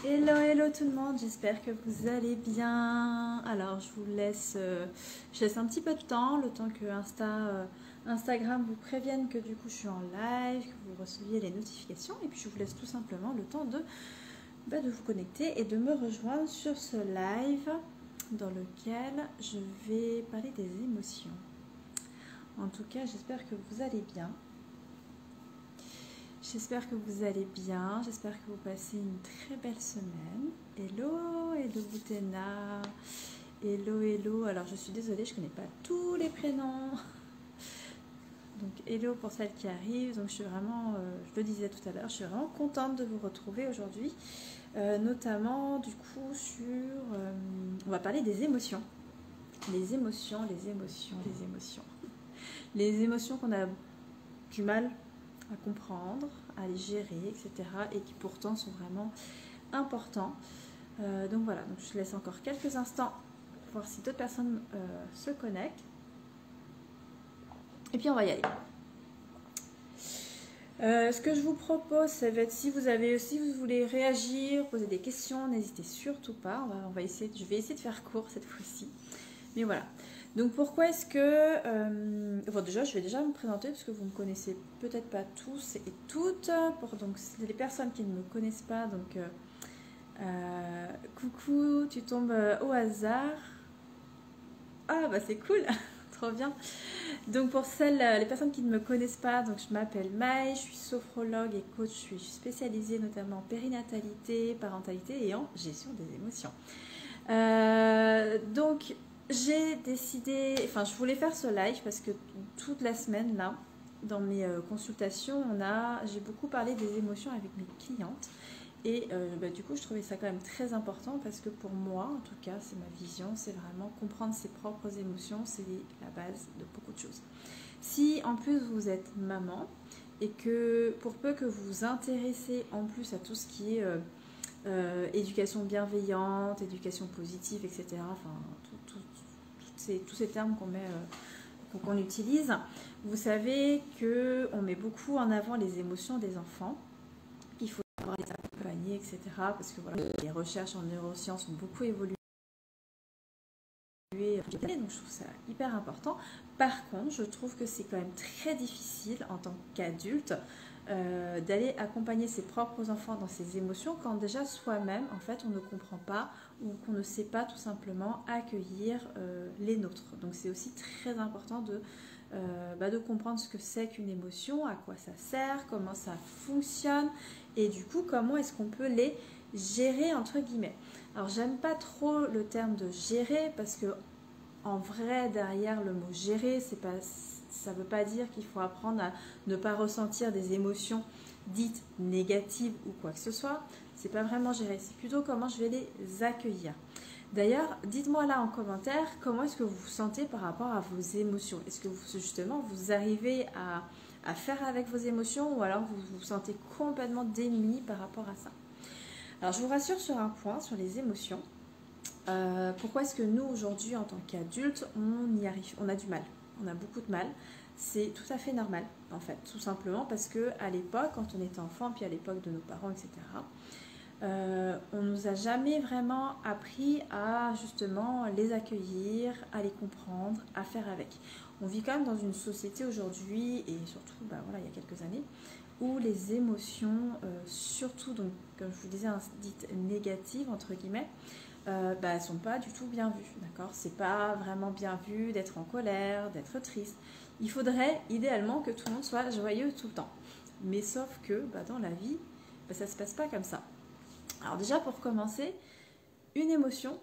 Hello, hello tout le monde, j'espère que vous allez bien. Alors je laisse un petit peu de temps, le temps que Instagram vous prévienne que du coup je suis en live, que vous receviez les notifications et puis je vous laisse tout simplement le temps de vous connecter et de me rejoindre sur ce live dans lequel je vais parler des émotions. En tout cas, j'espère que vous allez bien. J'espère que vous allez bien, j'espère que vous passez une très belle semaine. Hello, hello Boutena, hello, hello. Alors je suis désolée, je ne connais pas tous les prénoms. Donc hello pour celles qui arrivent. Donc je suis vraiment, je le disais tout à l'heure, je suis vraiment contente de vous retrouver aujourd'hui. Notamment du coup sur, on va parler des émotions. Les émotions, les émotions, les émotions. Les émotions qu'on a du mal à comprendre, à les gérer, etc. et qui pourtant sont vraiment importants. Donc voilà, donc je laisse encore quelques instants pour voir si d'autres personnes se connectent. Et puis on va y aller. Ce que je vous propose, ça va être si vous voulez réagir, poser des questions, n'hésitez surtout pas. Je vais essayer de faire court cette fois-ci. Mais voilà. Donc pourquoi est-ce que... bon déjà, je vais déjà me présenter parce que vous ne me connaissez peut-être pas tous et toutes. Donc les personnes qui ne me connaissent pas, donc coucou, tu tombes au hasard. Ah bah c'est cool, trop bien. Donc pour les personnes qui ne me connaissent pas, donc je m'appelle Maï, je suis sophrologue et coach, je suis spécialisée notamment en périnatalité, parentalité et en gestion des émotions. Donc j'ai décidé, je voulais faire ce live parce que toute la semaine là, dans mes consultations, j'ai beaucoup parlé des émotions avec mes clientes et du coup je trouvais ça quand même très important parce que pour moi, en tout cas c'est ma vision, c'est vraiment comprendre ses propres émotions, c'est la base de beaucoup de choses. Si en plus vous êtes maman et que pour peu que vous vous intéressez en plus à tout ce qui est éducation bienveillante, éducation positive, etc. Enfin, tous ces termes qu'on utilise. Vous savez qu'on met beaucoup en avant les émotions des enfants. Il faut avoir les accompagner, etc. Parce que voilà, les recherches en neurosciences ont beaucoup évolué. Donc je trouve ça hyper important. Par contre, je trouve que c'est quand même très difficile en tant qu'adulte d'aller accompagner ses propres enfants dans ses émotions quand déjà soi-même, en fait, on ne comprend pas ou qu'on ne sait pas tout simplement accueillir les nôtres. Donc c'est aussi très important de comprendre ce que c'est qu'une émotion, à quoi ça sert, comment ça fonctionne et du coup comment est-ce qu'on peut les gérer entre guillemets. Alors j'aime pas trop le terme de gérer parce que en vrai derrière le mot gérer, ça ne veut pas dire qu'il faut apprendre à ne pas ressentir des émotions dites négatives ou quoi que ce soit. C'est pas vraiment gérer, c'est plutôt comment je vais les accueillir. D'ailleurs, dites-moi là en commentaire comment est-ce que vous vous sentez par rapport à vos émotions. Est-ce que vous arrivez à faire avec vos émotions ou alors vous vous sentez complètement démuni par rapport à ça? Alors je vous rassure sur un point, sur les émotions. Pourquoi est-ce que nous aujourd'hui en tant qu'adultes on y arrive, on a du mal, on a beaucoup de mal. C'est tout à fait normal en fait, tout simplement parce que à l'époque, quand on était enfant, puis à l'époque de nos parents, etc., on nous a jamais vraiment appris à justement les accueillir, à les comprendre, à faire avec. On vit quand même dans une société aujourd'hui et surtout il y a quelques années où les émotions, surtout donc comme je vous disais, dites négatives entre guillemets, elles sont pas du tout bien vues, d'accord? C'est pas vraiment bien vu d'être en colère, d'être triste. Il faudrait idéalement que tout le monde soit joyeux tout le temps. Mais sauf que dans la vie, ça se passe pas comme ça. Alors déjà pour commencer, une émotion,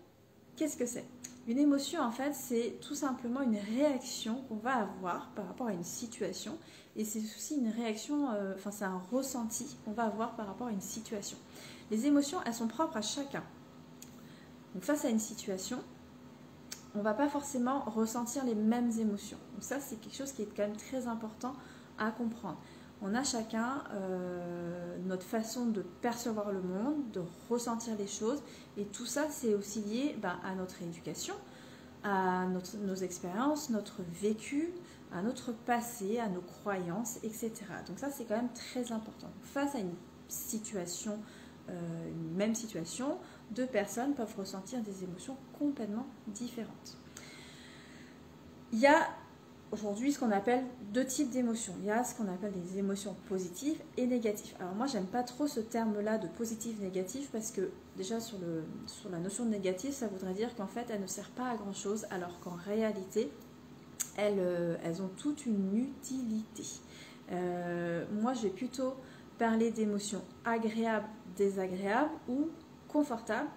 qu'est-ce que c'est? Une émotion en fait c'est tout simplement une réaction qu'on va avoir par rapport à une situation et c'est aussi une réaction, c'est un ressenti qu'on va avoir par rapport à une situation. Les émotions elles sont propres à chacun. Donc face à une situation, on ne va pas forcément ressentir les mêmes émotions. Donc ça, c'est quelque chose qui est quand même très important à comprendre. On a chacun notre façon de percevoir le monde, de ressentir les choses. Et tout ça, c'est aussi lié à notre éducation, à nos expériences, notre vécu, à notre passé, à nos croyances, etc. Donc ça, c'est quand même très important. Face à une situation une même situation, deux personnes peuvent ressentir des émotions complètement différentes. Il y a aujourd'hui ce qu'on appelle deux types d'émotions. Il y a ce qu'on appelle des émotions positives et négatives. Alors moi, j'aime pas trop ce terme-là de positif-négatif parce que déjà sur la notion de négatif, ça voudrait dire qu'en fait, elle ne sert pas à grand-chose alors qu'en réalité, elles ont toute une utilité. Moi, je vais plutôt parler d'émotions agréables, désagréables ou confortables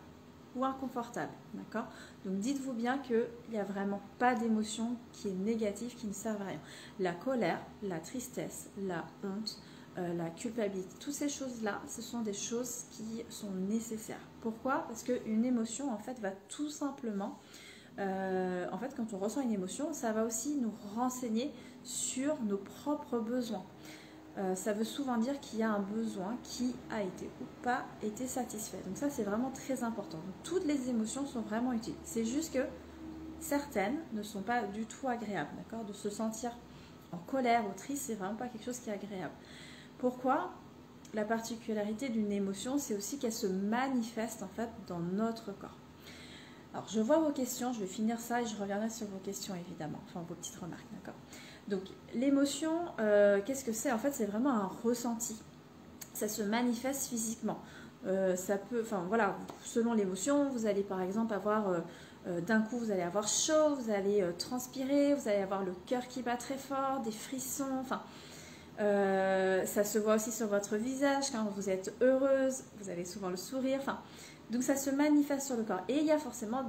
ou inconfortables. D'accord ? Donc dites-vous bien qu'il n'y a vraiment pas d'émotion qui est négative, qui ne servent à rien. La colère, la tristesse, la honte, la culpabilité, toutes ces choses-là, ce sont des choses qui sont nécessaires. Pourquoi ? Parce qu'une émotion, en fait, va tout simplement... en fait, quand on ressent une émotion, ça va aussi nous renseigner sur nos propres besoins. Ça veut souvent dire qu'il y a un besoin qui a été ou pas été satisfait. Donc ça, c'est vraiment très important. Donc, toutes les émotions sont vraiment utiles. C'est juste que certaines ne sont pas du tout agréables. D'accord ? De se sentir en colère ou triste, c'est vraiment pas quelque chose qui est agréable. Pourquoi ? La particularité d'une émotion, c'est aussi qu'elle se manifeste en fait dans notre corps. Alors, je vois vos questions, je vais finir ça et je reviendrai sur vos questions évidemment, enfin vos petites remarques, d'accord ? Donc, l'émotion, qu'est-ce que c'est ? En fait, c'est vraiment un ressenti. Ça se manifeste physiquement. Ça peut, enfin voilà, selon l'émotion, vous allez par exemple avoir, d'un coup, vous allez avoir chaud, vous allez transpirer, vous allez avoir le cœur qui bat très fort, des frissons, enfin... ça se voit aussi sur votre visage, quand vous êtes heureuse, vous avez souvent le sourire, enfin... Donc ça se manifeste sur le corps. Et il y a forcément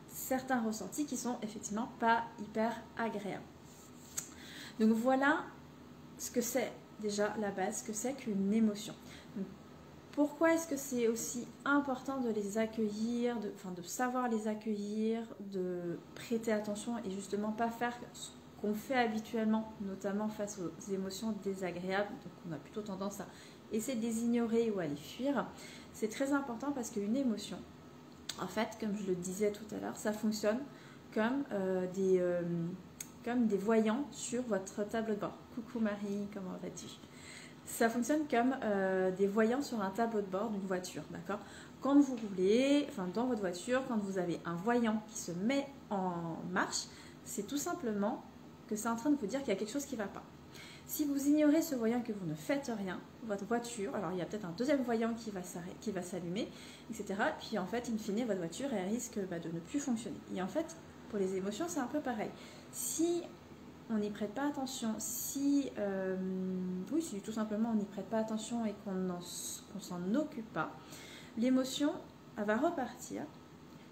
certains ressentis qui sont effectivement pas hyper agréables. Donc voilà ce que c'est déjà la base, ce que c'est qu'une émotion. Donc, pourquoi est-ce que c'est aussi important de les accueillir, de savoir les accueillir, de prêter attention et justement pas faire ce qu'on fait habituellement, notamment face aux émotions désagréables, donc on a plutôt tendance à essayer de les ignorer ou à les fuir. C'est très important parce qu'une émotion, en fait, comme je le disais tout à l'heure, ça fonctionne comme des voyants sur votre tableau de bord. Coucou Marie, comment vas-tu ? Ça fonctionne comme des voyants sur un tableau de bord d'une voiture, d'accord ? Quand vous roulez, enfin dans votre voiture, quand vous avez un voyant qui se met en marche, c'est tout simplement que c'est en train de vous dire qu'il y a quelque chose qui ne va pas. Si vous ignorez ce voyant que vous ne faites rien, votre voiture, alors il y a peut-être un deuxième voyant qui va s'allumer, etc. Puis en fait, in fine, votre voiture elle risque de ne plus fonctionner. Et en fait, pour les émotions, c'est un peu pareil. Si on n'y prête pas attention, si tout simplement on n'y prête pas attention et qu'on s'en occupe pas, l'émotion, elle va repartir,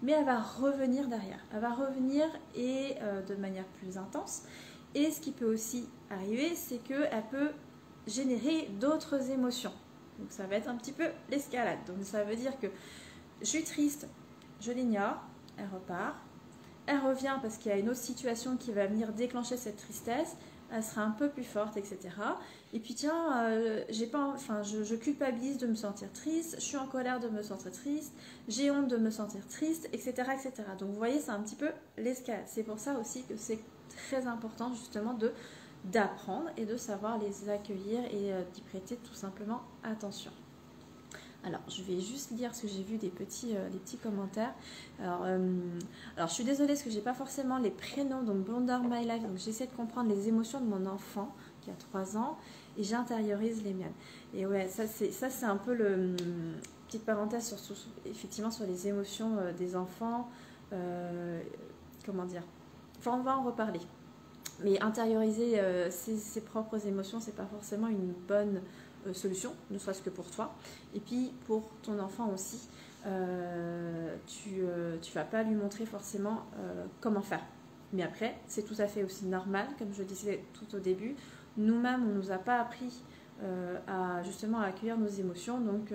mais elle va revenir derrière. Elle va revenir et de manière plus intense. Et ce qui peut aussi arriver, c'est qu'elle peut générer d'autres émotions. Donc ça va être un petit peu l'escalade. Donc ça veut dire que je suis triste, je l'ignore, elle repart. Elle revient parce qu'il y a une autre situation qui va venir déclencher cette tristesse. Elle sera un peu plus forte, etc. Et puis tiens, je culpabilise de me sentir triste, je suis en colère de me sentir triste, j'ai honte de me sentir triste, etc., etc. Donc vous voyez, c'est un petit peu l'escalade. C'est pour ça aussi que c'est très important justement d'apprendre et de savoir les accueillir et d'y prêter tout simplement attention. Alors, je vais juste lire parce que j'ai vu des petits commentaires. Alors, je suis désolée parce que j'ai pas forcément les prénoms, donc Blonder My Life. Donc, j'essaie de comprendre les émotions de mon enfant qui a 3 ans et j'intériorise les miennes. Et ouais, ça c'est un peu petite parenthèse effectivement sur les émotions des enfants. Comment dire ? Enfin, on va en reparler. Mais intérioriser ses propres émotions, c'est pas forcément une bonne solution, ne serait-ce que pour toi. Et puis pour ton enfant aussi, tu vas pas lui montrer forcément comment faire. Mais après, c'est tout à fait aussi normal, comme je disais tout au début. Nous-mêmes, on nous a pas appris à justement à accueillir nos émotions. Donc,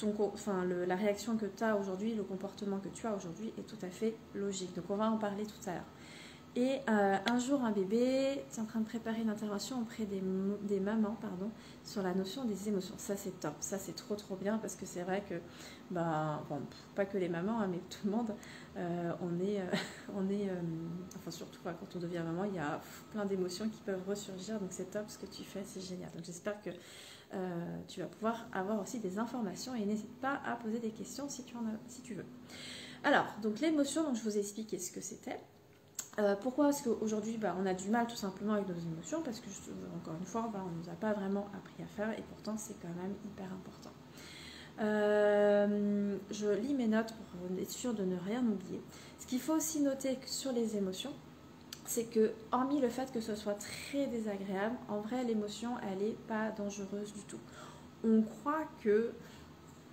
la réaction que tu as aujourd'hui, le comportement que tu as aujourd'hui est tout à fait logique. Donc, on va en parler tout à l'heure. Et un jour, un bébé, tu es en train de préparer une intervention auprès des mamans sur la notion des émotions. Ça, c'est top. Ça, c'est trop, trop bien parce que c'est vrai que, pas que les mamans, mais tout le monde, surtout quand on devient maman, il y a plein d'émotions qui peuvent ressurgir. Donc, c'est top ce que tu fais, c'est génial. Donc, j'espère que tu vas pouvoir avoir aussi des informations et n'hésite pas à poser des questions si tu veux. Alors, donc l'émotion, donc je vous ai expliqué ce que c'était. Pourquoi est-ce qu'aujourd'hui on a du mal tout simplement avec nos émotions? Parce que, encore une fois, on ne nous a pas vraiment appris à faire et pourtant c'est quand même hyper important. Je lis mes notes pour être sûre de ne rien oublier. Ce qu'il faut aussi noter sur les émotions, c'est que, hormis le fait que ce soit très désagréable, en vrai, l'émotion, elle n'est pas dangereuse du tout. On croit que,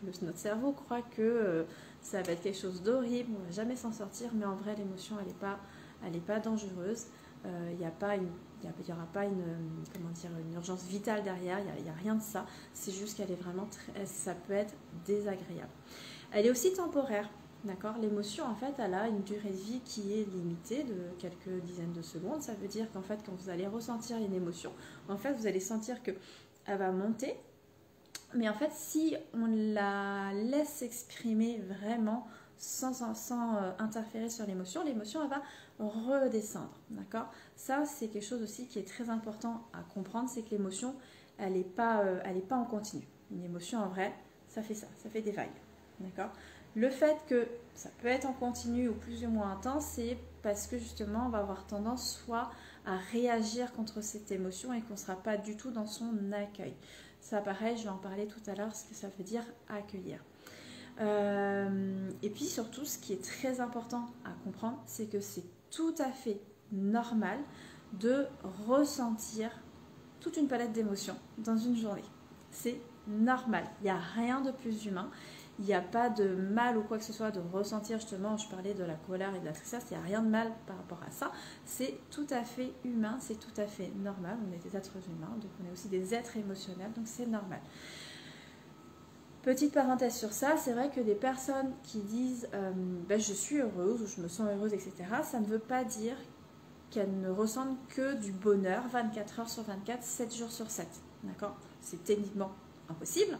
notre cerveau croit que ça va être quelque chose d'horrible, on ne va jamais s'en sortir, mais en vrai, l'émotion, elle n'est pas dangereuse. Il n'y aura pas une urgence vitale derrière, il n'y a rien de ça. C'est juste qu'elle est vraiment ça peut être désagréable. Elle est aussi temporaire. D'accord. L'émotion, en fait, elle a une durée de vie qui est limitée de quelques dizaines de secondes. Ça veut dire qu'en fait, quand vous allez ressentir une émotion, en fait, vous allez sentir qu'elle va monter. Mais en fait, si on la laisse s'exprimer vraiment sans interférer sur l'émotion, elle va redescendre. D'accord. Ça, c'est quelque chose aussi qui est très important à comprendre, c'est que l'émotion, elle n'est pas en continu. Une émotion, en vrai, ça fait des vagues. D'accord. Le fait que ça peut être en continu ou plus ou moins intense, c'est parce que justement, on va avoir tendance soit à réagir contre cette émotion et qu'on ne sera pas du tout dans son accueil. Ça, pareil, je vais en parler tout à l'heure, ce que ça veut dire accueillir. Et puis surtout, ce qui est très important à comprendre, c'est que c'est tout à fait normal de ressentir toute une palette d'émotions dans une journée. C'est normal, il n'y a rien de plus humain. Il n'y a pas de mal ou quoi que ce soit de ressentir, justement, je parlais de la colère et de la tristesse, il n'y a rien de mal par rapport à ça. C'est tout à fait humain, c'est tout à fait normal. On est des êtres humains, donc on est aussi des êtres émotionnels, donc c'est normal. Petite parenthèse sur ça, c'est vrai que des personnes qui disent je suis heureuse ou je me sens heureuse, etc., ça ne veut pas dire qu'elles ne ressentent que du bonheur 24 heures sur 24, 7 jours sur 7. D'accord. C'est techniquement impossible.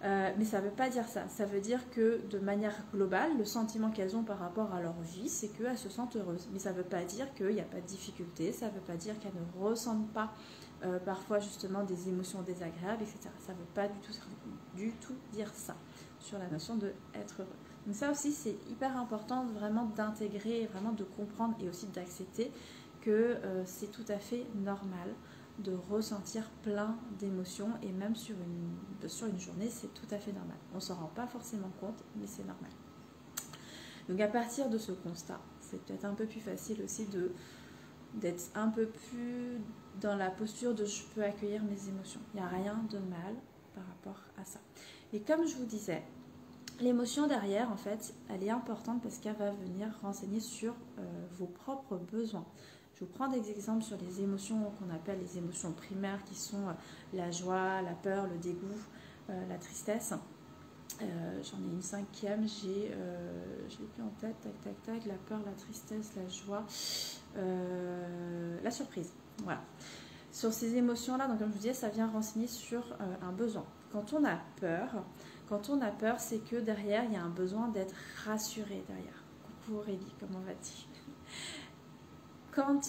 Mais ça ne veut pas dire ça. Ça veut dire que de manière globale, le sentiment qu'elles ont par rapport à leur vie, c'est qu'elles se sentent heureuses. Mais ça ne veut pas dire qu'il n'y a pas de difficulté, ça ne veut pas dire qu'elles ne ressentent pas parfois justement des émotions désagréables, etc. Ça ne veut pas du tout dire ça sur la notion d'être heureux. Donc ça aussi, c'est hyper important vraiment d'intégrer, vraiment de comprendre et aussi d'accepter que c'est tout à fait normal de ressentir plein d'émotions et même sur une journée, c'est tout à fait normal. On ne s'en rend pas forcément compte, mais c'est normal. Donc à partir de ce constat, c'est peut-être un peu plus facile aussi d'être un peu plus dans la posture de je peux accueillir mes émotions. Il n'y a rien de mal par rapport à ça. Et comme je vous disais, l'émotion derrière, en fait, elle est importante parce qu'elle va venir renseigner sur vos propres besoins. Je vous prends des exemples sur les émotions qu'on appelle les émotions primaires qui sont la joie, la peur, le dégoût, la tristesse. J'en ai une cinquième, je l'ai plus en tête, tac, la peur, la tristesse, la joie, la surprise. Voilà. Sur ces émotions-là, donc comme je vous disais, ça vient renseigner sur un besoin. Quand on a peur, c'est que derrière, il y a un besoin d'être rassuré derrière. Coucou Aurélie, comment vas-tu ? Quand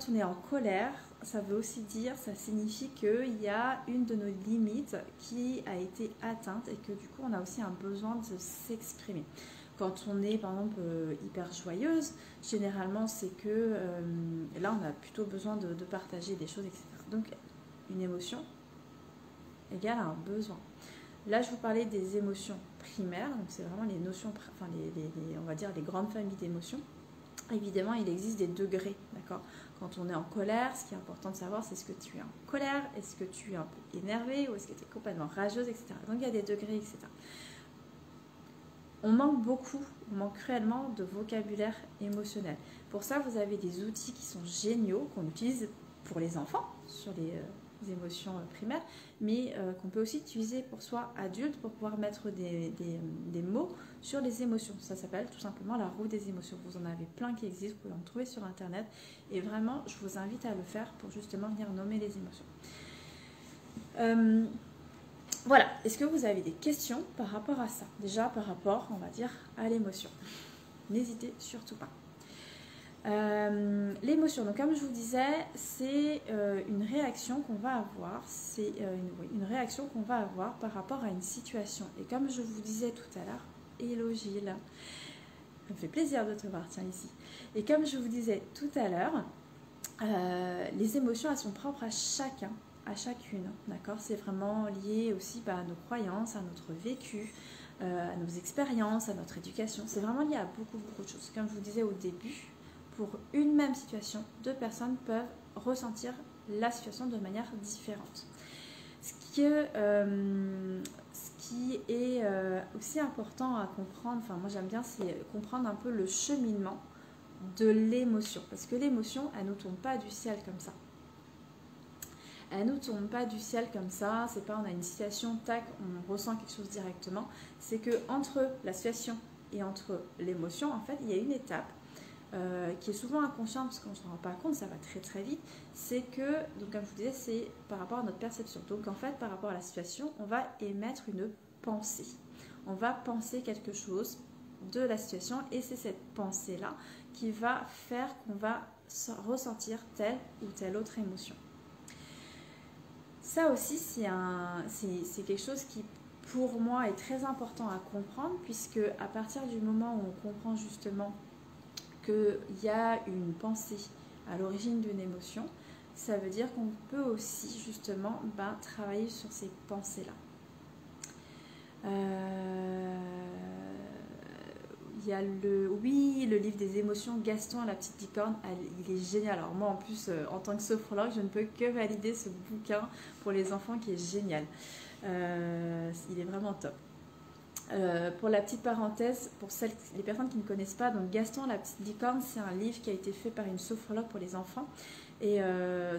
on est en colère, ça veut aussi dire, ça signifie qu'il y a une de nos limites qui a été atteinte et que du coup on a aussi un besoin de s'exprimer. Quand on est par exemple hyper joyeuse, généralement c'est que là on a plutôt besoin de partager des choses, etc. Donc une émotion égale à un besoin. Là je vous parlais des émotions primaires, donc c'est vraiment les notions, enfin on va dire les grandes familles d'émotions. Évidemment, il existe des degrés, d'accord. Quand on est en colère, ce qui est important de savoir, c'est est-ce que tu es en colère, est-ce que tu es un peu énervé ou est-ce que tu es complètement rageuse, etc. Donc, il y a des degrés, etc. On manque cruellement de vocabulaire émotionnel. Pour ça, vous avez des outils qui sont géniaux, qu'on utilise pour les enfants, sur les émotions primaires, mais qu'on peut aussi utiliser pour soi adulte pour pouvoir mettre des mots sur les émotions. Ça s'appelle tout simplement la roue des émotions. Vous en avez plein qui existent, vous pouvez en trouver sur internet et vraiment je vous invite à le faire pour justement venir nommer les émotions. Voilà, est-ce que vous avez des questions par rapport à ça? Déjà par rapport, on va dire, à l'émotion. N'hésitez surtout pas. L'émotion, donc comme je vous disais, c'est une réaction qu'on va avoir, c'est une réaction qu'on va avoir par rapport à une situation. Et comme je vous disais tout à l'heure, hello Gilles, ça me fait plaisir de te voir, tiens ici. Et comme je vous disais tout à l'heure, les émotions, elles sont propres à chacun, à chacune, d'accord? C'est vraiment lié aussi à nos croyances, à notre vécu, à nos expériences, à notre éducation. C'est vraiment lié à beaucoup de choses. Comme je vous disais au début, pour une même situation, deux personnes peuvent ressentir la situation de manière différente. Ce qui est aussi important à comprendre, enfin moi j'aime bien, c'est comprendre un peu le cheminement de l'émotion. Parce que l'émotion, elle ne nous tombe pas du ciel comme ça. Elle ne nous tombe pas du ciel comme ça, c'est pas on a une situation, tac, on ressent quelque chose directement. C'est que entre la situation et entre l'émotion, en fait, il y a une étape qui est souvent inconsciente parce qu'on ne se rend pas compte, ça va très très vite, c'est que, donc comme je vous disais, c'est par rapport à notre perception. Donc en fait, par rapport à la situation, on va émettre une pensée. On va penser quelque chose de la situation et c'est cette pensée-là qui va faire qu'on va ressentir telle ou telle autre émotion. Ça aussi, c'est quelque chose qui, pour moi, est très important à comprendre puisque à partir du moment où on comprend justement qu'il y a une pensée à l'origine d'une émotion, ça veut dire qu'on peut aussi justement travailler sur ces pensées-là. Il y a le livre des émotions, Gaston et la petite licorne, il est génial. Alors moi en plus, en tant que sophrologue, je ne peux que valider ce bouquin pour les enfants qui est génial. Il est vraiment top. Pour la petite parenthèse, pour les personnes qui ne connaissent pas, donc Gaston, la petite licorne, c'est un livre qui a été fait par une sophrologue pour les enfants. Et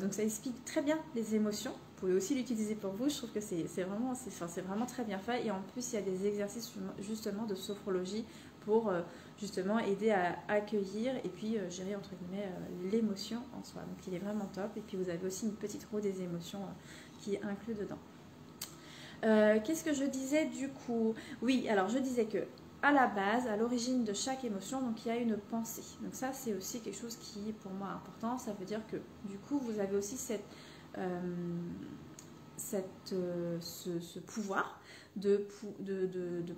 donc ça explique très bien les émotions. Vous pouvez aussi l'utiliser pour vous. Je trouve que c'est vraiment très bien fait. Et en plus, il y a des exercices justement de sophrologie pour justement aider à accueillir et puis gérer entre guillemets l'émotion en soi. Donc il est vraiment top. Et puis vous avez aussi une petite roue des émotions qui est inclus dedans. Qu'est-ce que je disais du coup? Oui, alors je disais que à la base, à l'origine de chaque émotion, donc il y a une pensée. Donc ça, c'est aussi quelque chose qui est pour moi important. Ça veut dire que du coup, vous avez aussi ce pouvoir de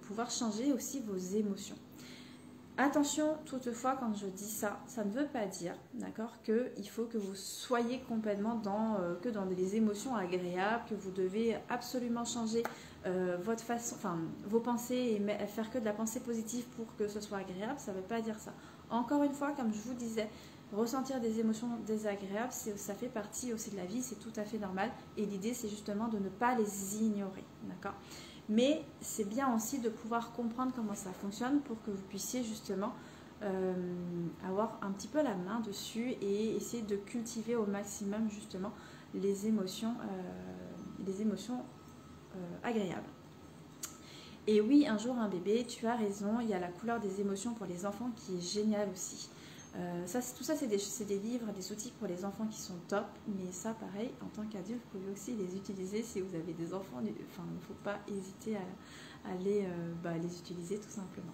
pouvoir changer aussi vos émotions. Attention, toutefois, quand je dis ça, ça ne veut pas dire, d'accord, qu'il faut que vous soyez complètement dans des émotions agréables, que vous devez absolument changer votre façon, vos pensées et faire que de la pensée positive pour que ce soit agréable. Ça ne veut pas dire ça. Encore une fois, comme je vous disais, ressentir des émotions désagréables, ça fait partie aussi de la vie, c'est tout à fait normal. Et l'idée, c'est justement de ne pas les ignorer, d'accord ? Mais c'est bien aussi de pouvoir comprendre comment ça fonctionne pour que vous puissiez justement avoir un petit peu la main dessus et essayer de cultiver au maximum justement les émotions agréables. Et oui, un jour un bébé, tu as raison, il y a la couleur des émotions pour les enfants qui est génial aussi. Tout ça, c'est des livres, des outils pour les enfants qui sont top, mais ça, pareil, en tant qu'adulte, vous pouvez aussi les utiliser si vous avez des enfants. Il ne faut pas hésiter à les utiliser tout simplement.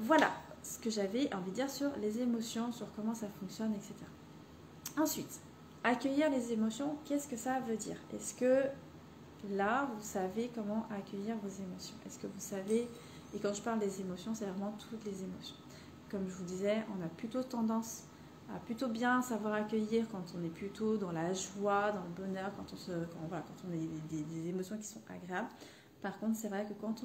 Voilà ce que j'avais envie de dire sur les émotions, sur comment ça fonctionne, etc. Ensuite, accueillir les émotions, qu'est-ce que ça veut dire? Est-ce que là, vous savez comment accueillir vos émotions? Est-ce que vous savez, et quand je parle des émotions, c'est vraiment toutes les émotions. Comme je vous disais, on a plutôt tendance à plutôt bien savoir accueillir quand on est plutôt dans la joie, dans le bonheur, quand on a des émotions qui sont agréables. Par contre, c'est vrai que quand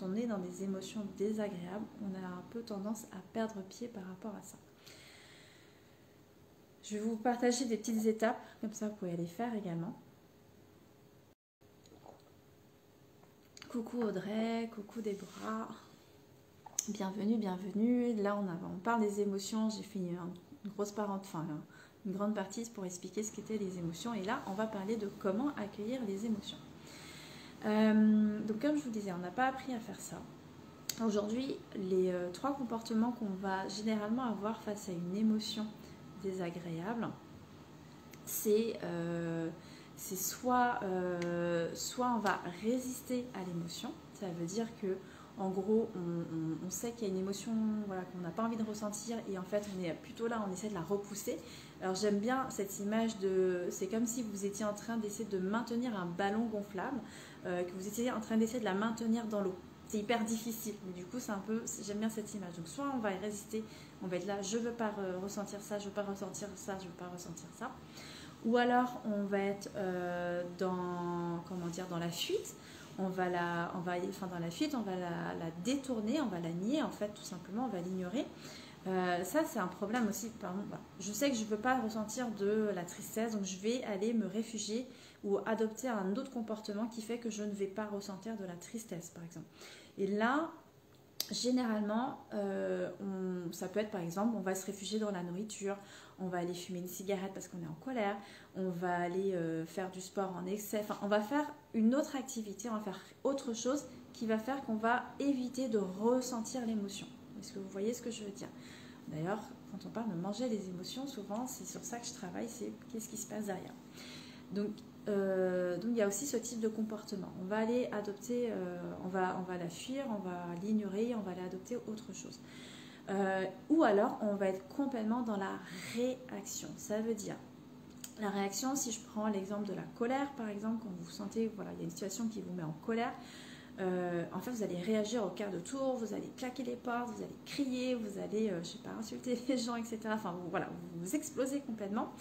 on est dans des émotions désagréables, on a un peu tendance à perdre pied par rapport à ça. Je vais vous partager des petites étapes, comme ça vous pouvez les faire également. Coucou Audrey, coucou Déborah. Bienvenue. Là, on parle des émotions. J'ai fait une grande partie pour expliquer ce qu'étaient les émotions. Et là, on va parler de comment accueillir les émotions. Donc, comme je vous disais, on n'a pas appris à faire ça. Aujourd'hui, les 3 comportements qu'on va généralement avoir face à une émotion désagréable, c'est soit on va résister à l'émotion. Ça veut dire que En gros, on sait qu'il y a une émotion voilà, qu'on n'a pas envie de ressentir et en fait, on est plutôt là, on essaie de la repousser. Alors j'aime bien cette image de... C'est comme si vous étiez en train d'essayer de maintenir un ballon gonflable, que vous étiez en train d'essayer de la maintenir dans l'eau. C'est hyper difficile, mais du coup, c'est un peu... J'aime bien cette image. Donc soit on va y résister, on va être là, je ne veux pas ressentir ça, je ne veux pas ressentir ça, je ne veux pas ressentir ça. Ou alors, on va être dans la fuite. Dans la fuite, on va la détourner, on va la nier, en fait, tout simplement, on va l'ignorer. Ça, c'est un problème aussi. Je sais que je ne veux pas ressentir de la tristesse, donc je vais aller me réfugier ou adopter un autre comportement qui fait que je ne vais pas ressentir de la tristesse, par exemple. Et là, généralement, ça peut être, par exemple, on va se réfugier dans la nourriture, on va aller fumer une cigarette parce qu'on est en colère, on va aller faire du sport en excès, enfin, on va faire une autre activité, on va faire autre chose qui va faire qu'on va éviter de ressentir l'émotion. Est-ce que vous voyez ce que je veux dire? D'ailleurs, quand on parle de manger les émotions, souvent, c'est sur ça que je travaille, c'est qu'est-ce qui se passe derrière. Donc, il y a aussi ce type de comportement. On va aller adopter, on va la fuir, on va l'ignorer, on va aller adopter autre chose. Ou alors, on va être complètement dans la réaction. Ça veut dire, la réaction, si je prends l'exemple de la colère, par exemple, quand vous sentez, voilà, il y a une situation qui vous met en colère, en fait, vous allez réagir au quart de tour, vous allez claquer les portes, vous allez crier, vous allez, je sais pas, insulter les gens, etc. Enfin, voilà, vous explosez complètement.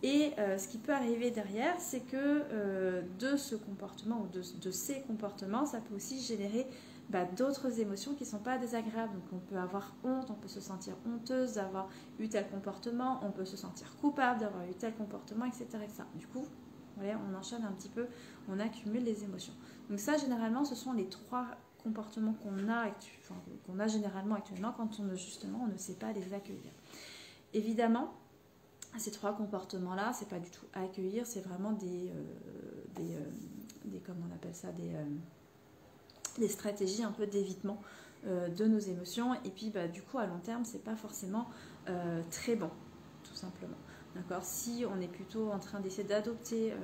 Et ce qui peut arriver derrière, c'est que de ce comportement ou de ces comportements, ça peut aussi générer d'autres émotions qui ne sont pas désagréables. Donc on peut avoir honte, on peut se sentir honteuse d'avoir eu tel comportement, on peut se sentir coupable d'avoir eu tel comportement, etc. etc. Du coup, voilà, on enchaîne un petit peu, on accumule les émotions. Donc ça, généralement, ce sont les 3 comportements qu'on a généralement actuellement quand on ne sait pas les accueillir. Évidemment, ces 3 comportements-là, c'est pas du tout accueillir, c'est vraiment comment on appelle ça, des stratégies un peu d'évitement de nos émotions. Et puis, du coup, à long terme, c'est pas forcément très bon, tout simplement. D'accord? Si on est plutôt en train d'essayer d'adopter,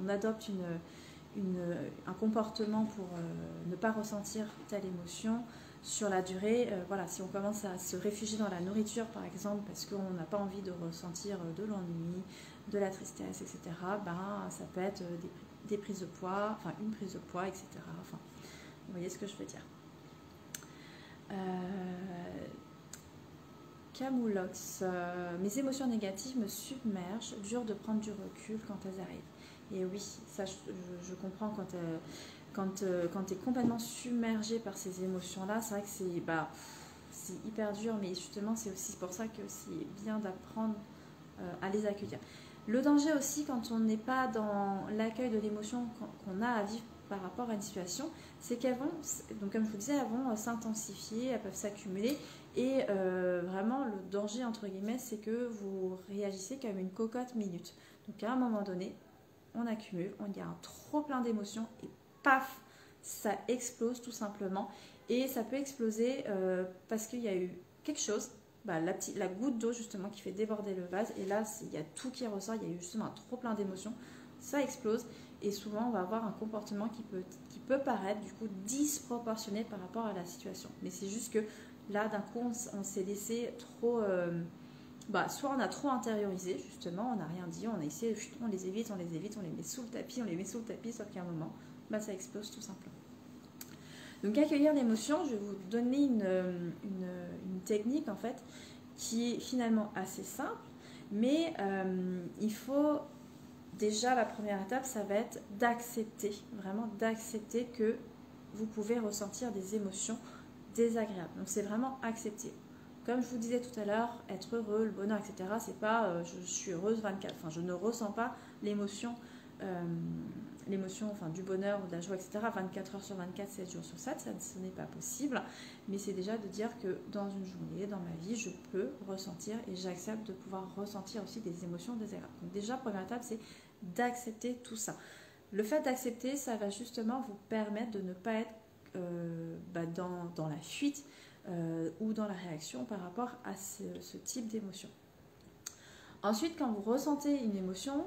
on adopte un comportement pour ne pas ressentir telle émotion, sur la durée, voilà, si on commence à se réfugier dans la nourriture, par exemple, parce qu'on n'a pas envie de ressentir de l'ennui, de la tristesse, etc., ça peut être des prises de poids, enfin une prise de poids, etc. Enfin, vous voyez ce que je veux dire. Camoulox, mes émotions négatives me submergent, dur de prendre du recul quand elles arrivent. Et oui, ça je comprends quand tu es complètement submergé par ces émotions-là, c'est vrai que c'est hyper dur, mais justement, c'est aussi pour ça que c'est bien d'apprendre à les accueillir. Le danger aussi, quand on n'est pas dans l'accueil de l'émotion qu'on a à vivre par rapport à une situation, c'est qu'elles vont, donc comme je vous disais, elles vont s'intensifier, elles peuvent s'accumuler, et vraiment, le danger, entre guillemets, c'est que vous réagissez comme une cocotte minute. Donc à un moment donné, on accumule, on y a un trop plein d'émotions, et paf, ça explose tout simplement. Et ça peut exploser parce qu'il y a eu quelque chose, la goutte d'eau justement qui fait déborder le vase. Et là, il y a tout qui ressort, il y a eu justement un trop plein d'émotions. Ça explose et souvent on va avoir un comportement qui peut paraître du coup disproportionné par rapport à la situation. Mais c'est juste que là, d'un coup, on s'est laissé trop... soit on a trop intériorisé, justement, on n'a rien dit, on a essayé, on les évite, on les met sous le tapis, sauf qu'à un moment, ça explose tout simplement. Donc accueillir l'émotion, je vais vous donner une technique en fait qui est finalement assez simple, mais il faut déjà, la première étape, ça va être d'accepter, vraiment d'accepter que vous pouvez ressentir des émotions désagréables. Donc c'est vraiment accepter. Comme je vous disais tout à l'heure, être heureux, le bonheur, etc., c'est pas je suis heureuse 24, enfin je ne ressens pas l'émotion du bonheur ou de la joie, etc., 24 heures sur 24, 7 jours sur 7, ce n'est pas possible, mais c'est déjà de dire que dans une journée, dans ma vie, je peux ressentir et j'accepte de pouvoir ressentir aussi des émotions désagréables. Donc déjà, première étape, c'est d'accepter tout ça. Le fait d'accepter, ça va justement vous permettre de ne pas être dans la fuite, ou dans la réaction par rapport à ce type d'émotion. Ensuite, quand vous ressentez une émotion,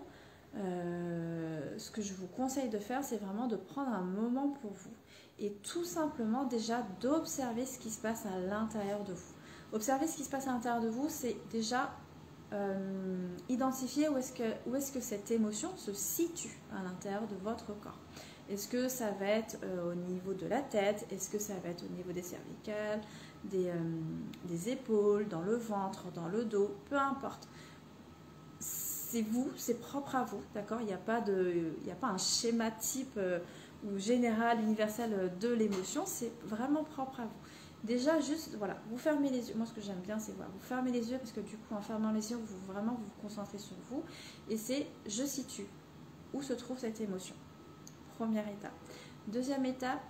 ce que je vous conseille de faire, c'est vraiment de prendre un moment pour vous et tout simplement déjà d'observer ce qui se passe à l'intérieur de vous. Observer ce qui se passe à l'intérieur de vous, c'est déjà identifier où est-ce que cette émotion se situe à l'intérieur de votre corps. Est-ce que ça va être au niveau de la tête? Est-ce que ça va être au niveau des cervicales, des épaules, dans le ventre, dans le dos? Peu importe. C'est vous, c'est propre à vous, d'accord? Il n'y a pas un schéma type ou général, universel de l'émotion, c'est vraiment propre à vous. Déjà, juste, voilà, vous fermez les yeux. Moi, ce que j'aime bien, c'est voilà, vous fermez les yeux parce que du coup, en fermant les yeux, vous vraiment vous concentrez sur vous. Et c'est, je situe où se trouve cette émotion. Première étape. Deuxième étape,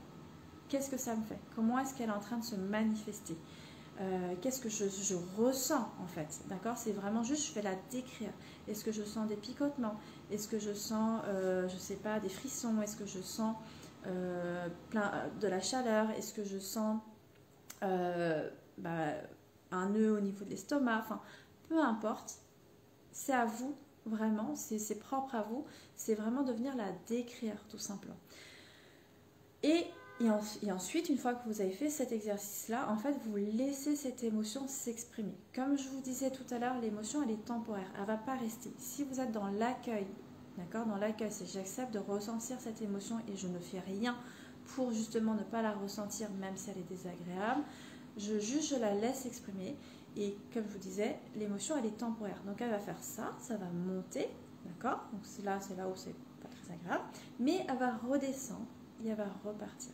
qu'est-ce que ça me fait? Comment est-ce qu'elle est en train de se manifester? Qu'est-ce que je ressens en fait, d'accord? C'est vraiment juste, je vais la décrire. Est-ce que je sens des picotements? Est-ce que je sens, je sais pas, des frissons? Est-ce que je sens de la chaleur? Est-ce que je sens un nœud au niveau de l'estomac? Enfin, peu importe, c'est à vous, vraiment, c'est propre à vous, c'est vraiment de venir la décrire tout simplement. Et ensuite, une fois que vous avez fait cet exercice-là, en fait, vous laissez cette émotion s'exprimer. Comme je vous disais tout à l'heure, l'émotion, elle est temporaire, elle ne va pas rester. Si vous êtes dans l'accueil, d'accord, dans l'accueil, c'est j'accepte de ressentir cette émotion et je ne fais rien pour justement ne pas la ressentir, même si elle est désagréable. Je la laisse exprimer. Et comme je vous disais, l'émotion, elle est temporaire. Donc, elle va faire ça, ça va monter, d'accord? Donc, c'est là où c'est pas très agréable. Mais elle va redescendre et elle va repartir.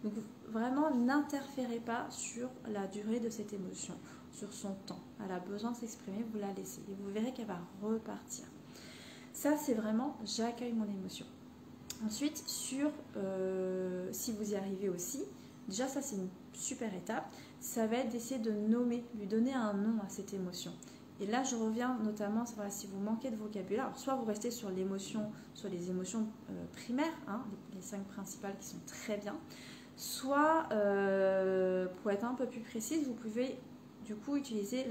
Donc vraiment, n'interférez pas sur la durée de cette émotion, sur son temps. Elle a besoin de s'exprimer, vous la laissez. Et vous verrez qu'elle va repartir. Ça, c'est vraiment, j'accueille mon émotion. Ensuite, si vous y arrivez aussi, déjà ça c'est une super étape, ça va être d'essayer de nommer, lui donner un nom à cette émotion. Et là, je reviens notamment, voilà, si vous manquez de vocabulaire, alors soit vous restez sur l'émotion, sur les émotions primaires, hein, les 5 principales qui sont très bien, soit, pour être un peu plus précise, vous pouvez du coup utiliser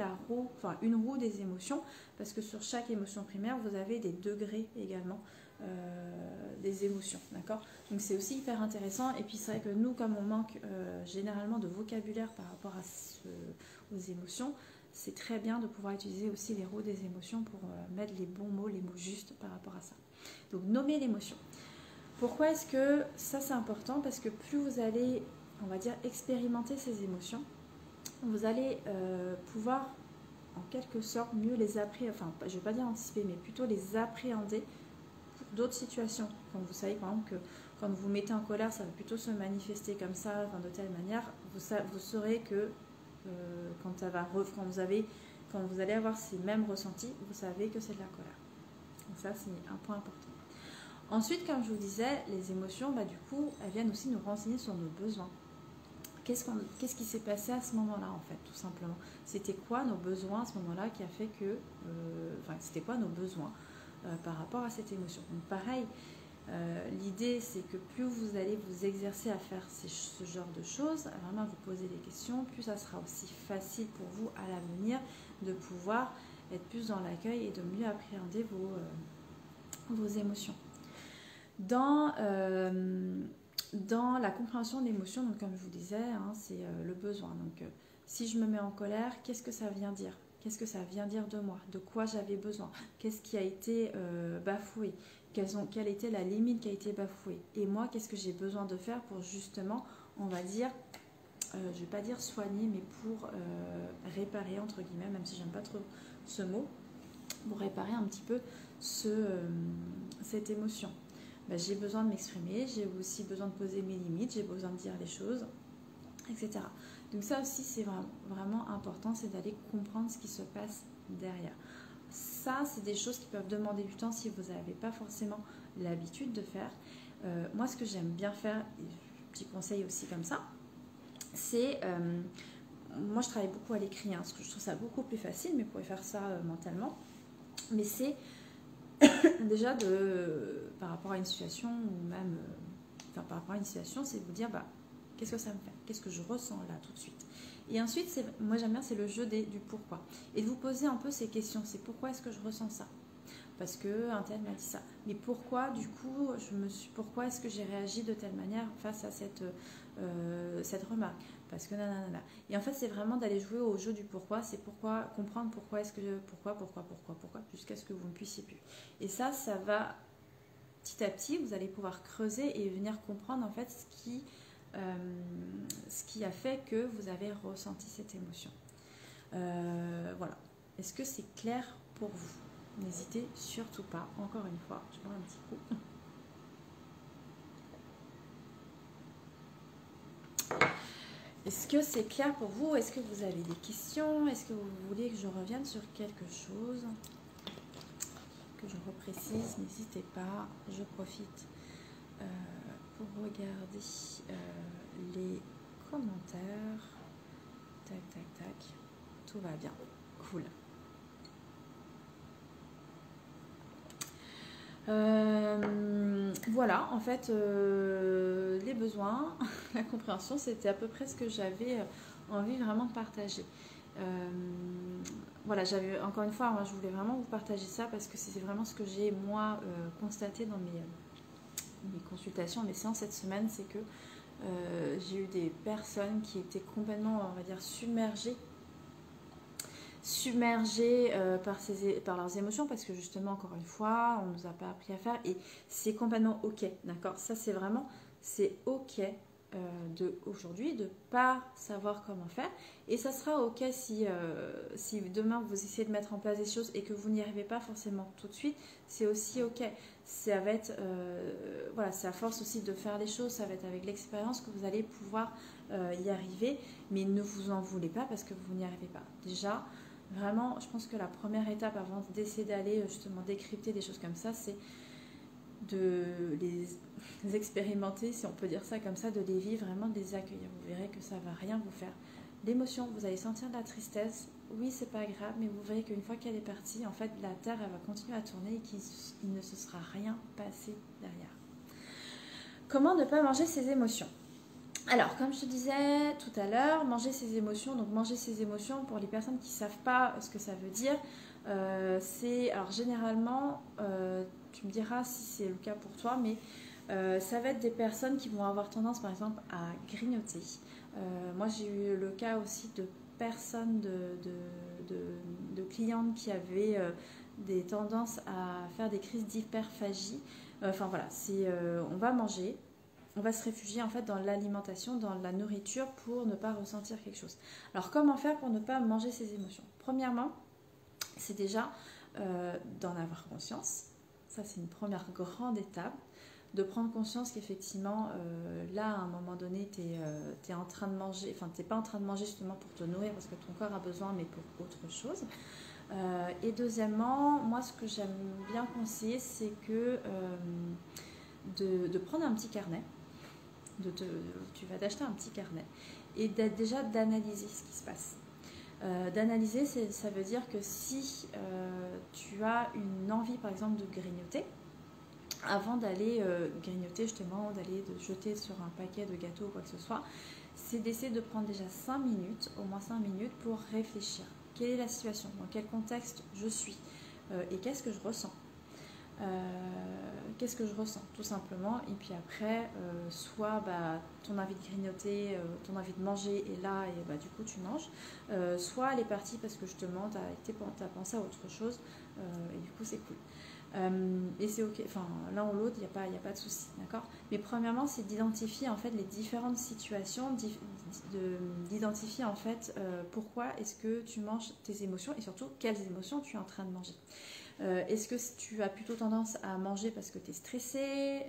une roue des émotions, parce que sur chaque émotion primaire, vous avez des degrés également des émotions, d'accord? Donc c'est aussi hyper intéressant. Et puis c'est vrai que nous, comme on manque généralement de vocabulaire par rapport aux émotions, c'est très bien de pouvoir utiliser aussi les roues des émotions pour mettre les bons mots, les mots justes par rapport à ça. Donc nommer l'émotion. Pourquoi est-ce que ça c'est important? Parce que plus vous allez, on va dire, expérimenter ces émotions, vous allez pouvoir en quelque sorte mieux les appréhender, enfin je ne vais pas dire anticiper, mais plutôt les appréhender pour d'autres situations. Quand vous savez par exemple que quand vous vous mettez en colère, ça va plutôt se manifester comme ça, enfin, de telle manière, vous saurez que quand vous allez avoir ces mêmes ressentis, vous savez que c'est de la colère. Donc ça c'est un point important. Ensuite, comme je vous disais, les émotions, du coup, elles viennent aussi nous renseigner sur nos besoins. Qu'est-ce qui s'est passé à ce moment-là, en fait, tout simplement? C'était quoi nos besoins à ce moment-là qui a fait que... c'était quoi nos besoins par rapport à cette émotion? Donc pareil, l'idée, c'est que plus vous allez vous exercer à faire ce genre de choses, à vraiment vous poser des questions, plus ça sera aussi facile pour vous à l'avenir de pouvoir être plus dans l'accueil et de mieux appréhender vos émotions. Dans la compréhension de l'émotion, donc comme je vous disais, hein, c'est le besoin. Donc si je me mets en colère, qu'est-ce que ça vient dire? Qu'est-ce que ça vient dire de moi? De quoi j'avais besoin? Qu'est-ce qui a été bafoué? Quelle était la limite qui a été bafouée? Et moi, qu'est-ce que j'ai besoin de faire pour justement, on va dire, je ne vais pas dire soigner, mais pour réparer, entre guillemets, même si j'aime pas trop ce mot, pour réparer un petit peu cette émotion. J'ai besoin de m'exprimer, j'ai aussi besoin de poser mes limites, j'ai besoin de dire les choses, etc. Donc ça aussi, c'est vraiment important, c'est d'aller comprendre ce qui se passe derrière. Ça, c'est des choses qui peuvent demander du temps si vous n'avez pas forcément l'habitude de faire. Moi, ce que j'aime bien faire, petit conseil aussi comme ça, c'est... moi, je travaille beaucoup à l'écrit, parce que je trouve ça beaucoup plus facile, mais vous pouvez faire ça mentalement. Mais c'est... déjà par rapport à une situation ou même par rapport à une situation, c'est de vous dire qu'est-ce que ça me fait, qu'est-ce que je ressens là tout de suite. Et ensuite, moi j'aime bien, c'est le jeu du pourquoi. Et de vous poser un peu ces questions, c'est pourquoi est-ce que je ressens ça? parce que un tel m'a dit ça. Mais pourquoi, du coup, pourquoi est-ce que j'ai réagi de telle manière face à cette remarque? Parce que nanana. Et en fait, c'est vraiment d'aller jouer au jeu du pourquoi. C'est pourquoi, comprendre pourquoi est-ce que pourquoi, jusqu'à ce que vous ne puissiez plus. Et ça va petit à petit, vous allez pouvoir creuser et venir comprendre en fait ce qui a fait que vous avez ressenti cette émotion. Voilà. Est-ce que c'est clair pour vous? N'hésitez surtout pas. Encore une fois, je bois un petit coup. Est-ce que c'est clair pour vous? Est-ce que vous avez des questions? Est-ce que vous voulez que je revienne sur quelque chose? Que je reprécise? N'hésitez pas. Je profite pour regarder les commentaires. Tac, tac, tac. Tout va bien. Cool. Voilà, en fait, les besoins, la compréhension, c'était à peu près ce que j'avais envie vraiment de partager. Voilà, j'avais encore une fois, moi, je voulais vraiment vous partager ça parce que c'est vraiment ce que j'ai moi constaté dans mes consultations, mes séances cette semaine, c'est que j'ai eu des personnes qui étaient complètement, on va dire, submergées par leurs émotions, parce que justement, encore une fois, on ne nous a pas appris à faire, et c'est complètement ok, d'accord? Ça, c'est ok aujourd'hui de pas savoir comment faire, et ça sera ok si demain vous essayez de mettre en place des choses et que vous n'y arrivez pas forcément tout de suite, c'est aussi ok. Ça va être voilà, c'est à force aussi de faire les choses, ça va être avec l'expérience que vous allez pouvoir y arriver, mais ne vous en voulez pas parce que vous n'y arrivez pas. Déjà, vraiment, je pense que la première étape avant d'essayer d'aller justement décrypter des choses comme ça, c'est de les expérimenter, si on peut dire ça comme ça, de les vivre, vraiment de les accueillir. Vous verrez que ça ne va rien vous faire. L'émotion, vous allez sentir de la tristesse, oui, c'est pas grave, mais vous verrez qu'une fois qu'elle est partie, en fait, la Terre, elle va continuer à tourner et qu'il ne se sera rien passé derrière. Comment ne pas manger ses émotions? Alors, comme je te disais tout à l'heure, manger ses émotions, donc manger ses émotions, pour les personnes qui ne savent pas ce que ça veut dire, c'est, alors généralement, tu me diras si c'est le cas pour toi, mais ça va être des personnes qui vont avoir tendance, par exemple, à grignoter. Moi, j'ai eu le cas aussi de personnes, de clientes qui avaient des tendances à faire des crises d'hyperphagie. Enfin voilà, on va manger. On va se réfugier en fait dans l'alimentation, dans la nourriture pour ne pas ressentir quelque chose. Alors comment faire pour ne pas manger ses émotions? Premièrement, c'est déjà d'en avoir conscience. Ça c'est une première grande étape. De prendre conscience qu'effectivement, là à un moment donné, tu es en train de manger, enfin tu n'es pas en train de manger justement pour te nourrir parce que ton corps a besoin, mais pour autre chose. Et deuxièmement, moi ce que j'aime bien conseiller, c'est que de prendre un petit carnet. Tu vas t'acheter un petit carnet et déjà d'analyser ce qui se passe. D'analyser, ça veut dire que si tu as une envie par exemple de grignoter, avant d'aller grignoter justement, d'aller te jeter sur un paquet de gâteaux ou quoi que ce soit, c'est d'essayer de prendre déjà 5 minutes, au moins 5 minutes pour réfléchir. Quelle est la situation? Dans quel contexte je suis? Et qu'est-ce que je ressens? Qu'est-ce que je ressens tout simplement, et puis après soit ton envie de grignoter, ton envie de manger est là et du coup tu manges, soit elle est partie parce que justement tu as pensé à autre chose et du coup c'est cool. Et c'est ok, enfin l'un ou l'autre, il n'y a pas de souci, d'accord? Mais premièrement, c'est d'identifier en fait les différentes situations, d'identifier en fait pourquoi est-ce que tu manges tes émotions et surtout quelles émotions tu es en train de manger. Est-ce que tu as plutôt tendance à manger parce que tu es stressé,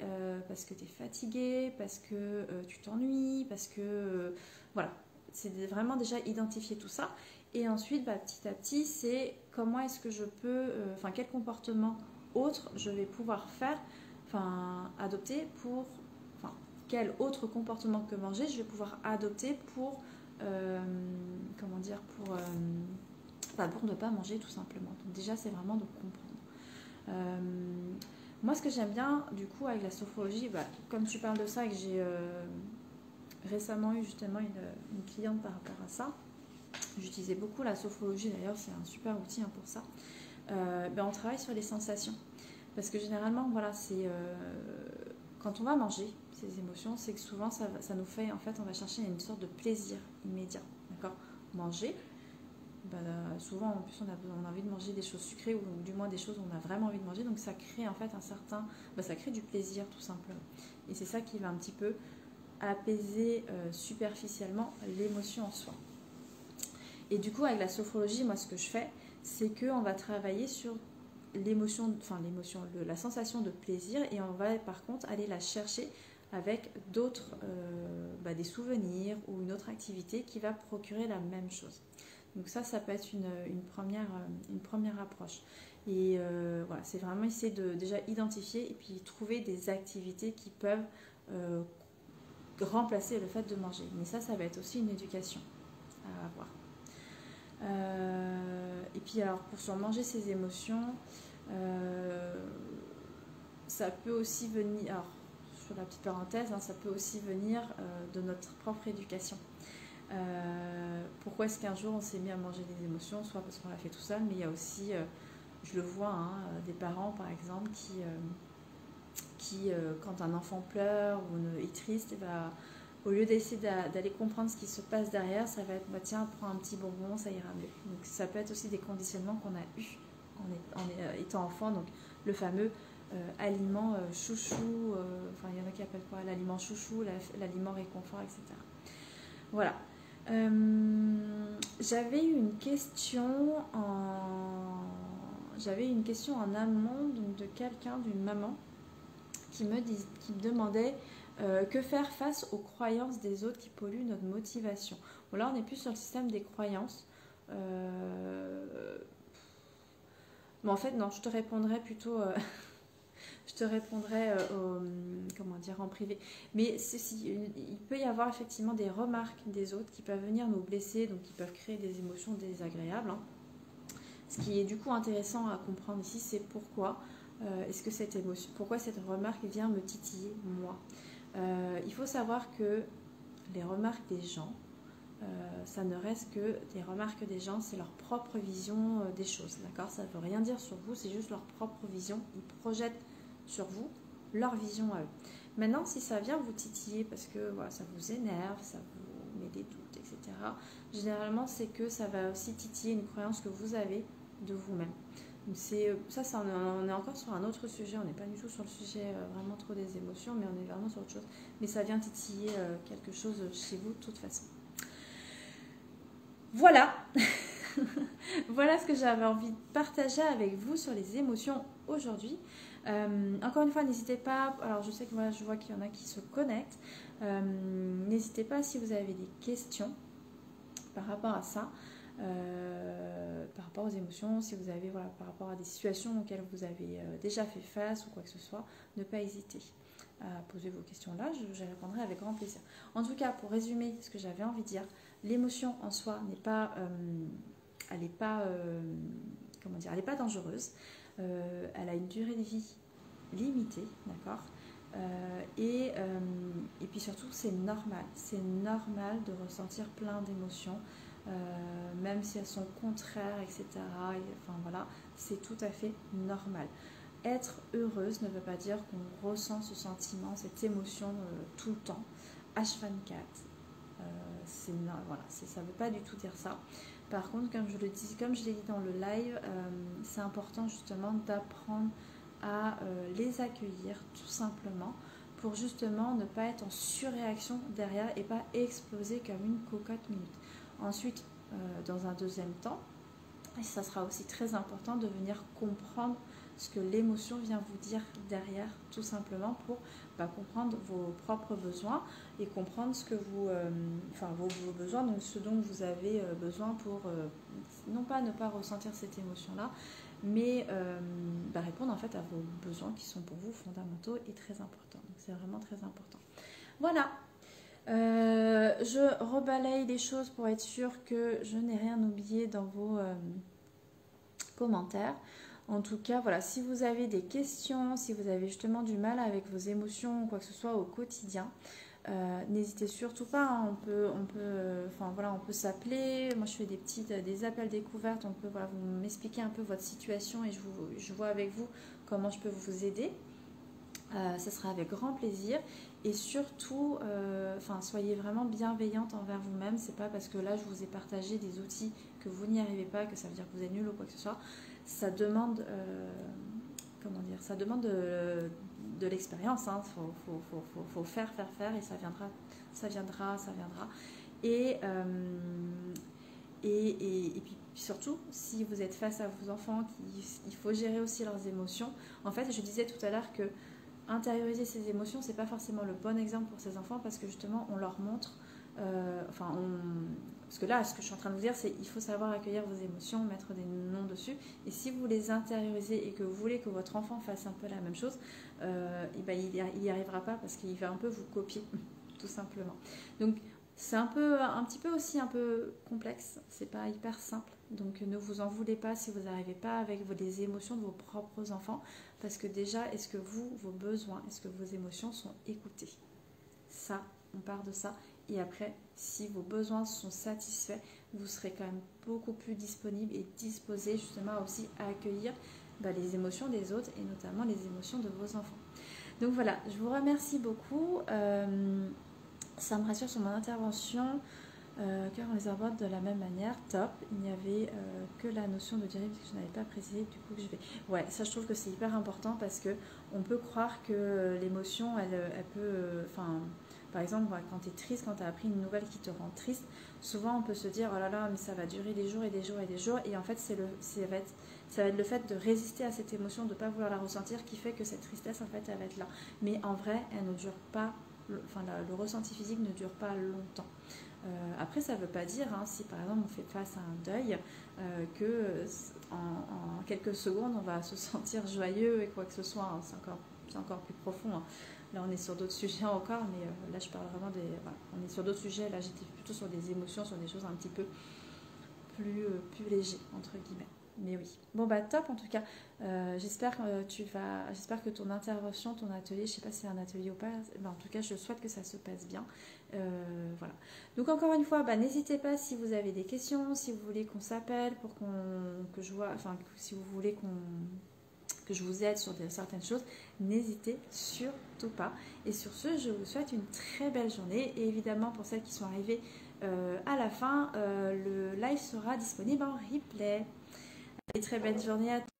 parce que tu es fatigué, parce que tu t'ennuies, parce que voilà, c'est vraiment déjà identifier tout ça. Et ensuite, petit à petit, c'est comment est-ce que je peux, quel comportement autre je vais pouvoir faire, adopter pour, quel autre comportement que manger je vais pouvoir adopter pour, pour ne pas manger tout simplement. Donc déjà, c'est vraiment de comprendre. Moi, ce que j'aime bien, du coup, avec la sophrologie, comme tu parles de ça et que j'ai récemment eu justement une cliente par rapport à ça, j'utilisais beaucoup la sophrologie, d'ailleurs, c'est un super outil pour ça. on travaille sur les sensations. Parce que généralement, voilà, c'est quand on va manger ces émotions, c'est que souvent ça nous fait, en fait, on va chercher une sorte de plaisir immédiat, d'accord? Manger, souvent en plus on a envie de manger des choses sucrées ou du moins des choses où on a vraiment envie de manger, donc ça crée en fait ça crée du plaisir tout simplement. Et c'est ça qui va un petit peu apaiser superficiellement l'émotion en soi. Et du coup avec la sophrologie, moi ce que je fais, c'est qu'on va travailler sur la sensation de plaisir, et on va par contre aller la chercher avec d'autres, des souvenirs ou une autre activité qui va procurer la même chose. Donc ça peut être une première approche. Et voilà, c'est vraiment essayer de déjà identifier et puis trouver des activités qui peuvent remplacer le fait de manger. Mais ça va être aussi une éducation à avoir. Et puis alors pour surmanger ses émotions, ça peut aussi venir, alors sur la petite parenthèse, ça peut aussi venir de notre propre éducation. Pourquoi est-ce qu'un jour on s'est mis à manger des émotions, soit parce qu'on l'a fait tout seul, mais il y a aussi, je le vois, des parents par exemple qui quand un enfant pleure ou est triste, au lieu d'essayer d'aller comprendre ce qui se passe derrière, ça va être tiens, prends un petit bonbon, ça ira mieux. Donc ça peut être aussi des conditionnements qu'on a eus en étant enfant, donc le fameux aliment chouchou, il y en a qui appellent quoi, l'aliment chouchou, l'aliment réconfort, etc. Voilà. J'avais une question en amont, donc de quelqu'un, d'une maman qui me demandait que faire face aux croyances des autres qui polluent notre motivation. Bon, là on est plus sur le système des croyances. Mais en fait non, je te répondrai plutôt en privé. Mais il peut y avoir effectivement des remarques des autres qui peuvent venir nous blesser, donc qui peuvent créer des émotions désagréables. Ce qui est du coup intéressant à comprendre ici, c'est pourquoi pourquoi cette remarque vient me titiller moi. Il faut savoir que les remarques des gens, ça ne reste que des remarques des gens, c'est leur propre vision des choses, d'accord? Ça ne veut rien dire sur vous, c'est juste leur propre vision. Ils projettent sur vous leur vision à eux. Maintenant, si ça vient vous titiller parce que voilà, ça vous énerve, ça vous met des doutes, etc., généralement, c'est que ça va aussi titiller une croyance que vous avez de vous-même. On est encore sur un autre sujet, on n'est pas du tout sur le sujet vraiment trop des émotions, mais on est vraiment sur autre chose. Mais ça vient titiller quelque chose chez vous de toute façon. Voilà. Voilà ce que j'avais envie de partager avec vous sur les émotions aujourd'hui. Encore une fois, n'hésitez pas, alors je sais que je vois qu'il y en a qui se connectent, n'hésitez pas si vous avez des questions par rapport à ça, par rapport aux émotions, si vous avez par rapport à des situations auxquelles vous avez déjà fait face ou quoi que ce soit, ne pas hésiter à poser vos questions là, je répondrai avec grand plaisir. En tout cas, pour résumer ce que j'avais envie de dire, l'émotion en soi elle n'est pas dangereuse. Elle a une durée de vie limitée, d'accord, et puis surtout c'est normal de ressentir plein d'émotions, même si elles sont contraires, etc. C'est tout à fait normal. Être heureuse ne veut pas dire qu'on ressent ce sentiment, cette émotion tout le temps, H24. Ça ne veut pas du tout dire ça. Par contre, comme je l'ai dit dans le live, c'est important justement d'apprendre à les accueillir tout simplement pour justement ne pas être en surréaction derrière et pas exploser comme une cocotte minute. Ensuite, dans un deuxième temps, et ça sera aussi très important de venir comprendre ce que l'émotion vient vous dire derrière, tout simplement pour comprendre vos propres besoins et comprendre ce que vos besoins, donc ce dont vous avez besoin pour non pas ne pas ressentir cette émotion-là, mais répondre en fait à vos besoins qui sont pour vous fondamentaux et très importants. Donc c'est vraiment très important. Voilà. Je rebalaye les choses pour être sûre que je n'ai rien oublié dans vos commentaires. En tout cas, voilà, si vous avez des questions, si vous avez justement du mal avec vos émotions ou quoi que ce soit au quotidien, N'hésitez surtout pas, hein, on peut s'appeler. Moi, je fais des appels découvertes. On peut voilà, vous m'expliquer un peu votre situation et je vois avec vous comment je peux vous aider. Ça sera avec grand plaisir. Et surtout, soyez vraiment bienveillante envers vous-même. C'est pas parce que là, je vous ai partagé des outils que vous n'y arrivez pas, que ça veut dire que vous êtes nul ou quoi que ce soit. Ça demande, ça demande de l'expérience. Hein. Faut faire et ça viendra. Et, et puis surtout, si vous êtes face à vos enfants, il faut gérer aussi leurs émotions. En fait, je disais tout à l'heure que intérioriser ses émotions, c'est pas forcément le bon exemple pour ces enfants parce que justement, on leur montre, parce que là, ce que je suis en train de vous dire, c'est il faut savoir accueillir vos émotions, mettre des noms dessus. Et si vous les intériorisez et que vous voulez que votre enfant fasse un peu la même chose, il n'y arrivera pas parce qu'il va un peu vous copier, tout simplement. Donc, c'est un petit peu aussi un peu complexe, c'est pas hyper simple. Donc ne vous en voulez pas si vous n'arrivez pas avec les émotions de vos propres enfants, parce que déjà, est-ce que vos besoins, est-ce que vos émotions sont écoutées? Ça, on part de ça. Et après, si vos besoins sont satisfaits, vous serez quand même beaucoup plus disponible et disposé justement aussi à accueillir les émotions des autres et notamment les émotions de vos enfants. Donc voilà, je vous remercie beaucoup. Ça me rassure sur mon intervention, car on les aborde de la même manière. Top. Il n'y avait que la notion de durée, parce que je n'avais pas précisé, du coup je vais... Ouais, ça je trouve que c'est hyper important parce que on peut croire que l'émotion, elle peut... par exemple, quand tu es triste, quand tu as appris une nouvelle qui te rend triste, souvent on peut se dire, oh là là, mais ça va durer des jours et des jours et des jours, et en fait ça va être le fait de résister à cette émotion, de ne pas vouloir la ressentir, qui fait que cette tristesse, en fait, elle va être là. Mais en vrai, elle ne dure pas. Le ressenti physique ne dure pas longtemps. Après, ça ne veut pas dire, si par exemple on fait face à un deuil, que en quelques secondes on va se sentir joyeux et quoi que ce soit. Hein. C'est encore plus profond. Hein. Là, on est sur d'autres sujets encore, mais là, je parle vraiment on est sur d'autres sujets. Là, j'étais plutôt sur des émotions, sur des choses un petit peu plus légers, entre guillemets. Mais oui. Bon, top en tout cas. J'espère que ton intervention, ton atelier, je ne sais pas si c'est un atelier ou pas, en tout cas, je souhaite que ça se passe bien. Voilà. Donc encore une fois, n'hésitez pas si vous avez des questions, si vous voulez qu'on s'appelle si vous voulez que je vous aide sur certaines choses, n'hésitez surtout pas. Et sur ce, je vous souhaite une très belle journée. Et évidemment, pour celles qui sont arrivées à la fin, le live sera disponible en replay. Allez, très belle journée à tous.